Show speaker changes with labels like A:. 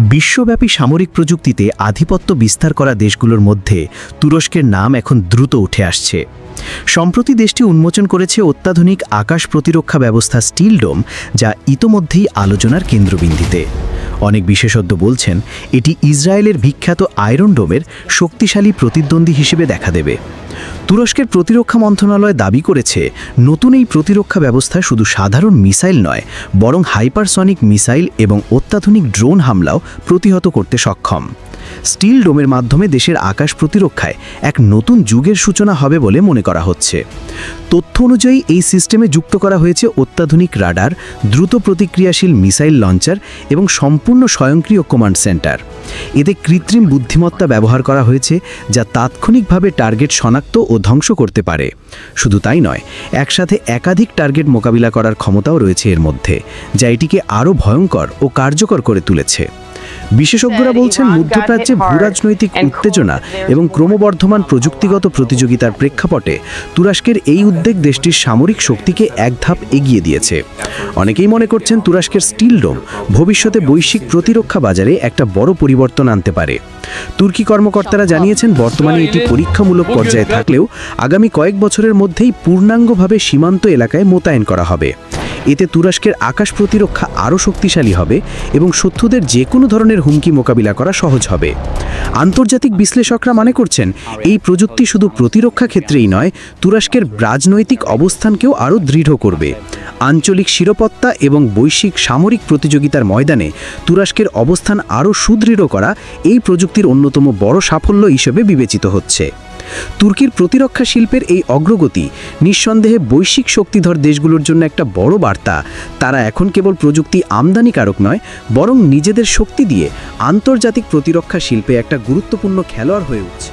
A: বিশ্বব্যাপী সামরিক প্রযুক্তিতে আধিপত্য বিস্তার করা দেশগুলোর মধ্যে তুরস্কের নাম এখন দ্রুত উঠে আসছে। সম্প্রতি দেশটি উন্মোচন করেছে অত্যাধুনিক আকাশ প্রতিরক্ষা ব্যবস্থা স্টিল ডোম, যা ইতোমধ্যেই আলোচনার কেন্দ্রবিন্দুতে। অনেক বিশেষজ্ঞ বলছেন এটি ইসরায়েলের বিখ্যাত আয়রন ডোমের শক্তিশালী প্রতিদ্বন্দ্বী হিসেবে দেখা দেবে। তুরস্কের প্রতিরক্ষা মন্ত্রণালয় দাবি করেছে নতুন এই প্রতিরক্ষা ব্যবস্থা শুধু সাধারণ মিসাইল নয়, বরং হাইপারসনিক মিসাইল এবং অত্যাধুনিক ড্রোন হামলাও প্রতিহত করতে সক্ষম। স্টিল ডোমের মাধ্যমে দেশের আকাশ প্রতিরক্ষায় এক নতুন যুগের সূচনা হবে বলে মনে করা হচ্ছে। তথ্য অনুযায়ী এই সিস্টেমে যুক্ত করা হয়েছে অত্যাধুনিক রাডার, দ্রুত প্রতিক্রিয়াশীল মিসাইল লঞ্চার এবং সম্পূর্ণ স্বয়ংক্রিয় কমান্ড সেন্টার। এতে কৃত্রিম বুদ্ধিমত্তা ব্যবহার করা হয়েছে, যা তাৎক্ষণিকভাবে টার্গেট শনাক্ত ও ধ্বংস করতে পারে। শুধু তাই নয়, একসাথে একাধিক টার্গেট মোকাবিলা করার ক্ষমতাও রয়েছে এর মধ্যে, যা এটিকে আরও ভয়ঙ্কর ও কার্যকর করে তুলেছে। বিশেষজ্ঞরা বলছেন মধ্যপ্রাচ্যে ভূরাজনৈতিক উত্তেজনা এবং ক্রমবর্ধমান প্রযুক্তিগত প্রতিযোগিতার প্রেক্ষাপটে তুরস্কের এই উদ্যোগ দেশটির সামরিক শক্তিকে এক ধাপ এগিয়ে দিয়েছে। অনেকেই মনে করছেন তুরস্কের স্টিল ডোম ভবিষ্যতে বৈশ্বিক প্রতিরক্ষা বাজারে একটা বড় পরিবর্তন আনতে পারে। তুর্কি কর্মকর্তারা জানিয়েছেন বর্তমানে এটি পরীক্ষামূলক পর্যায়ে থাকলেও আগামী কয়েক বছরের মধ্যেই পূর্ণাঙ্গভাবে সীমান্ত এলাকায় মোতায়েন করা হবে। এতে তুরস্কের আকাশ প্রতিরক্ষা আরও শক্তিশালী হবে এবং শত্রুদের যে কোনো ধরনের হুমকি মোকাবিলা করা সহজ হবে। আন্তর্জাতিক বিশ্লেষকরা মনে করছেন এই প্রযুক্তি শুধু প্রতিরক্ষা ক্ষেত্রেই নয়, তুরস্কের রাজনৈতিক অবস্থানকেও আরও দৃঢ় করবে। আঞ্চলিক নিরাপত্তা এবং বৈশ্বিক সামরিক প্রতিযোগিতার ময়দানে তুরস্কের অবস্থান আরও সুদৃঢ় করা এই প্রযুক্তির অন্যতম বড় সাফল্য হিসেবে বিবেচিত হচ্ছে। তুর্কির প্রতিরক্ষা শিল্পের এই অগ্রগতি নিঃসন্দেহে বৈশ্বিক শক্তিধর দেশগুলোর জন্য একটা বড় বার্তা। তারা এখন কেবল প্রযুক্তি আমদানিকারক নয়, বরং নিজেদের শক্তি দিয়ে আন্তর্জাতিক প্রতিরক্ষা শিল্পে একটা গুরুত্বপূর্ণ খেলোয়াড় হয়ে উঠছে।